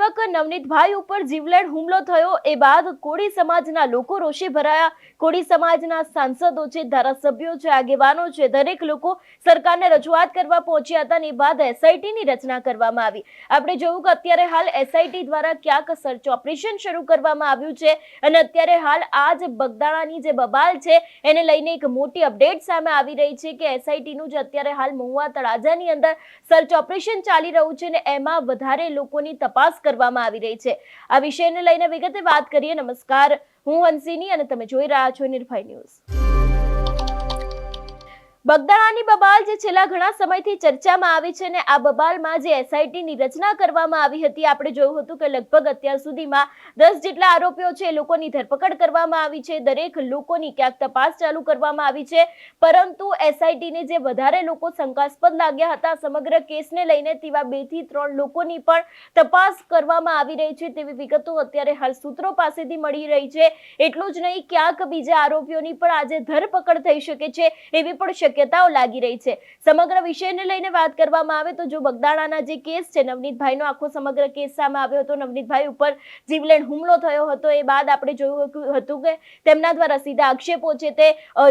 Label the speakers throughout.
Speaker 1: યુવક નવનીતભાઈ ઉપર જીવલેણ હુમલો થયો એ બાદ કોળી સમાજના લોકો રોષે ભરાયા। કોળી સમાજના સાંસદો છે, ધારાસભ્યો છે, આગેવાનો છે, દરેક લોકો સરકારને રજૂઆત કરવા પહોંચ્યા હતા અને બાદ એસઆઈટીની રચના કરવામાં આવી। આપણે જોયું કે અત્યારે હાલ એસઆઈટી દ્વારા ક્યાંક સર્ચ ઓપરેશન શરૂ કરવામાં આવ્યું છે અને અત્યારે હાલ આ જ બગદાણાની જે બબાલ છે એને લઈને એક મોટી અપડેટ સામે આવી રહી છે કે એસઆઈટીનું જે અત્યારે હાલ મહુવા તળાજાની અંદર સર્ચ ઓપરેશન ચાલી રહ્યું છે ને એમાં વધારે લોકોની તપાસ કરવામાં આવી રહી છે। આ વિષયને લઈને વિગતે વાત કરીએ। નમસ્કાર, હું હંસિની અને તમે જોઈ રહ્યા છો નિર્ભય ન્યૂઝ। બગદાણાની બબાલ જે છેલ્લા ઘણા સમયથી ચર્ચામાં આવી છે ને આ બબાલમાં જે એસઆઈટીની રચના કરવામાં આવી હતી, આપણે જોયું હતું કે લગભગ અત્યાર સુધીમાં 10 જેટલા આરોપીઓ છે એ લોકોની ધરપકડ કરવામાં આવી છે। દરેક લોકોની ક્યાંક તપાસ ચાલુ કરવામાં આવી છે, પરંતુ એસઆઈટીને જે વધારે લોકો શંકાસ્પદ લાગ્યા હતા સમગ્ર કેસને લઈને તેવા 2 થી 3 લોકોની પણ તપાસ કરવામાં આવી રહી છે તેવી વિગતો અત્યારે હાલ સૂત્રો પાસેથી મળી રહી છે। એટલું જ નહીં, ક્યાંક બીજા આરોપીઓની પણ આજે ધરપકડ થઈ શકે છે એવી પણ શક્યતાઓ લાગી રહી છે। સમગ્ર વિષયને લઈને વાત કરવામાં આવે તો જો બગદાણાના જે કેસ છે, નવનીતભાઈનો આખો સમગ્ર કેસ સામે આવ્યો હતો, નવનીતભાઈ ઉપર જીવલેણ હુમલો થયો હતો એ બાદ આપણે જોયું હતું કે તેમના દ્વારા સીધા આક્ષેપો છે તે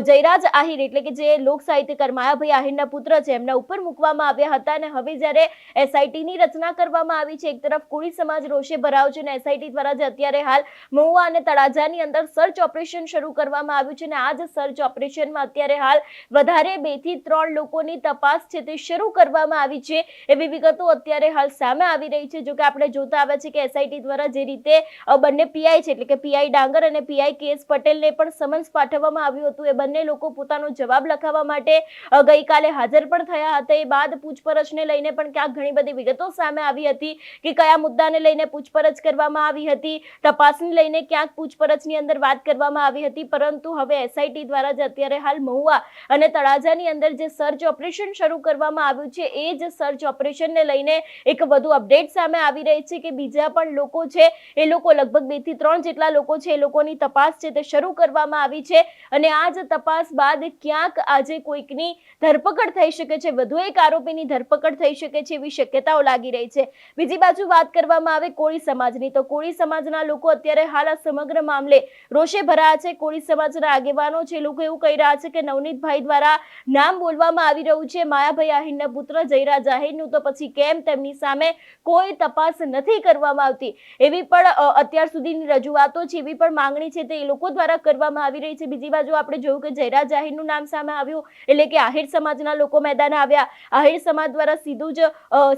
Speaker 1: જયરાજ આહિર એટલે કે જે લોક સાહિત્યકાર માયાભાઈ આહિરના પુત્ર છે એમના ઉપર મૂકવામાં આવ્યા હતા અને હવે જ્યારે એસઆઈટીની રચના કરવામાં આવી છે, એક તરફ કોળી સમાજ રોષે ભરાયો છે અને એસઆઈટી દ્વારા જે અત્યારે હાલ મહુવા અને તળાજાની અંદર સર્ચ ઓપરેશન શરૂ કરવામાં આવ્યું છે અને આ જ સર્ચ ઓપરેશનમાં અત્યારે હાલ વધારે 2 થી 3 લોકોની તપાસ છે તે શરૂ કરવામાં આવી છે એવી વિગતો અત્યારે હાલ સામે આવી રહી છે। જો કે આપણે જોતા આવ્યા છે કે એસઆઈટી દ્વારા જે રીતે બંને પીઆઈ છે એટલે કે પીઆઈ ડાંગર અને પીઆઈ કેએસ પટેલને પણ સમન્સ પાઠવવામાં આવ્યું હતું, એ બંને લોકો પોતાનો જવાબ લખાવવા માટે ગઈકાલે હાજર પણ થયા હતા। એ બાદ પૂછપરછને લઈને પણ ક્યાંક ઘણી બધી વિગતો સામે આવી હતી કે કયા મુદ્દાને લઈને પૂછપરછ કરવામાં આવી હતી, તપાસને લઈને ક્યાંક પૂછપરછની અંદર વાત કરવામાં આવી હતી, પરંતુ હવે એસઆઈટી દ્વારા જે અત્યારે હાલ મહુવા અને તળાજાની અંદર જે સર્ચ ઓપરેશન શરૂ કરવામાં આવ્યું છે એ જ સર્ચ ઓપરેશનને લઈને એક વધુ અપડેટ સામે આવી રહી છે કે બીજા પણ લોકો છે એ લોકો લગભગ 2 થી 3 જેટલા લોકો છે એ લોકોની તપાસ છે તે શરૂ કરવામાં આવી છે અને આ જ તપાસ બાદ ક્યાંક આજે કોઈકની ધરપકડ થઈ શકે છે, વધુ એક આરોપીની ધરપકડ થઈ શકે છે એવી શક્યતાઓ લાગી રહી છે। બીજી બાજુ વાત કરવામાં આવે કોળી સમાજની તો કોળી સમાજના લોકો અત્યારે હાલ આ સમગ્ર મામલે રોષે ભરાયા છે। કોળી સમાજના આગેવાનો છે, લોકો એવું કહી રહ્યા છે કે નવનીતભાઈ દ્વારા નામ બોલવામાં આવી રહ્યું છે માયાભાઈ આહિરના પુત્ર જયરાજ આહિરનું, તો પછી કેમ તેમની સામે કોઈ તપાસ નથી કરવામાં આવતી એવી પણ અત્યાર સુધીની રજૂઆતો છે, એવી પણ માંગણી છે તે એ લોકો દ્વારા કરવામાં આવી રહી છે। બીજી બાજુ આપણે જોયું કે જયરાજ આહિરનું નામ સામે આવ્યું એટલે કે આહિર સમાજના લોકો મેદાને આવ્યા। આહિર સમાજ દ્વારા સીધું જ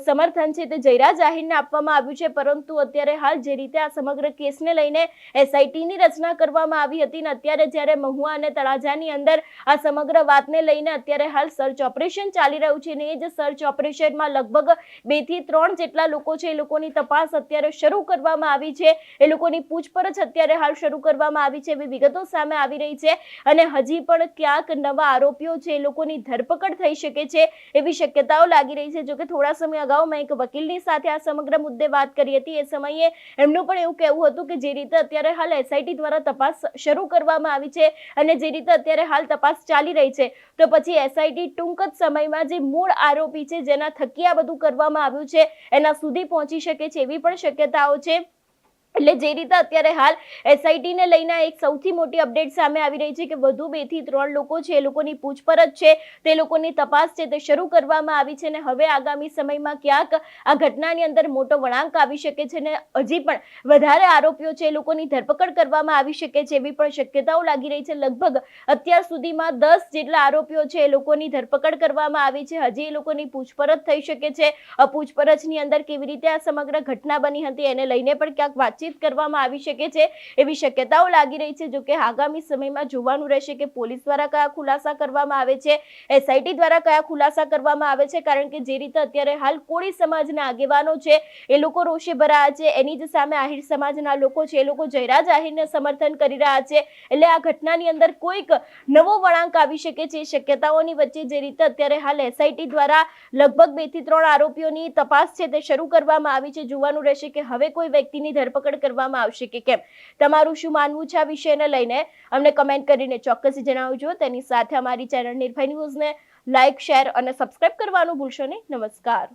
Speaker 1: સમર્થન છે તે જયરાજ આહિરને આપવામાં આવ્યું છે, પરંતુ અત્યારે હાલ જે રીતે આ સમગ્ર કેસને લઈને એસઆઈટીની રચના કરવામાં આવી હતી ને અત્યારે જ્યારે મહુવા અને તળાજાની અંદર આ સમગ્ર વાતને લઈને અત્યારે હાલ સર્ચ ઓપરેશન ચાલી રહ્યું છે અને એ જ સર્ચ ઓપરેશનમાં લગભગ 2 થી 3 જેટલા લોકો છે એ લોકોની તપાસ અત્યારે શરૂ કરવામાં આવી છે, એ લોકોની પૂછપરછ અત્યારે હાલ શરૂ કરવામાં આવી છે એવી વિગતો સામે આવી રહી છે અને હજી પણ ક્યાંક નવા આરોપીઓ છે એ લોકોની ધરપકડ થઈ શકે છે એવી શક્યતાઓ લાગી રહી છે। જો કે થોડા સમય અગાઉ મેં એક વકીલની સાથે આ સમગ્ર મુદ્દે વાત કરી હતી, એ સમયે એમનું પણ એવું કહેવું હતું કે જે રીતે અત્યારે હાલ એસઆઈટી દ્વારા તપાસ શરૂ કરવામાં આવી છે અને જે રીતે અત્યારે હાલ તપાસ ચાલી રહી છે તો પછી એસઆઈટી ટૂંક જ સમયમાં જે મૂળ આરોપી છે જેના થકી આ બધું કરવામાં આવ્યું છે એના સુધી પહોંચી શકે છે એવી પણ શક્યતાઓ છે। એટલે જે રીતે અત્યારે હાલ એસઆઈટીને લઈને એક સૌથી મોટી અપડેટ સામે આવી રહી છે કે વધુ 2 થી 3 લોકો છે એ લોકોની પૂછપરછ છે તે લોકોની તપાસ છે તે શરૂ કરવામાં આવી છે અને હવે આગામી સમયમાં ક્યાંક આ ઘટનાની અંદર મોટો વળાંક આવી શકે છે અને હજી પણ વધારે આરોપીઓ છે એ લોકોની ધરપકડ કરવામાં આવી શકે છે એવી પણ શક્યતાઓ લાગી રહી છે। લગભગ અત્યાર સુધીમાં 10 જેટલા આરોપીઓ છે એ લોકોની ધરપકડ કરવામાં આવી છે, હજી એ લોકોની પૂછપરછ થઈ શકે છે। પૂછપરછની અંદર કેવી રીતે આ સમગ્ર ઘટના બની હતી એને લઈને પણ ક્યાંક વાતચીત કરવામાં આવી શકે છે એવી શક્યતાઓ લાગી રહી છે। જો કે આગામી સમયમાં જોવાનું રહેશે કે પોલીસ દ્વારા કયા ખુલાસા કરવામાં આવે છે, એસઆઈટી દ્વારા કયા ખુલાસા કરવામાં આવે છે, કારણ કે જે રીતે અત્યારે હાલ કોળી સમાજના આગેવાનો છે એ લોકો રોષે ભરાયા છે, એની જ સામે આહિર સમાજના લોકો છે એ લોકો જયરાજ આહિરને સમર્થન કરી રહ્યા છે, એટલે આ ઘટનાની અંદર કોઈક નવો વળાંક આવી શકે છે। શક્યતાઓની વચ્ચે જે રીતે અત્યારે હાલ એસઆઈટી દ્વારા લગભગ 2 થી 3 આરોપીઓની તપાસ છે તે શરૂ કરવામાં આવી છે, જોવાનું રહેશે કે હવે કોઈ વ્યક્તિની ધરપકડ કરવામાં આવશે કે કેમ। તમારું શું માનવું છે આ વિષયને લઈને અમને કમેન્ટ કરીને ચોક્કસ જણાવજો। તેની સાથે અમારી ચેનલ નિર્ભય ન્યૂઝને લાઇક, શેર અને સબસ્ક્રાઇબ કરવાનું ભૂલશો નહીં। નમસ્કાર।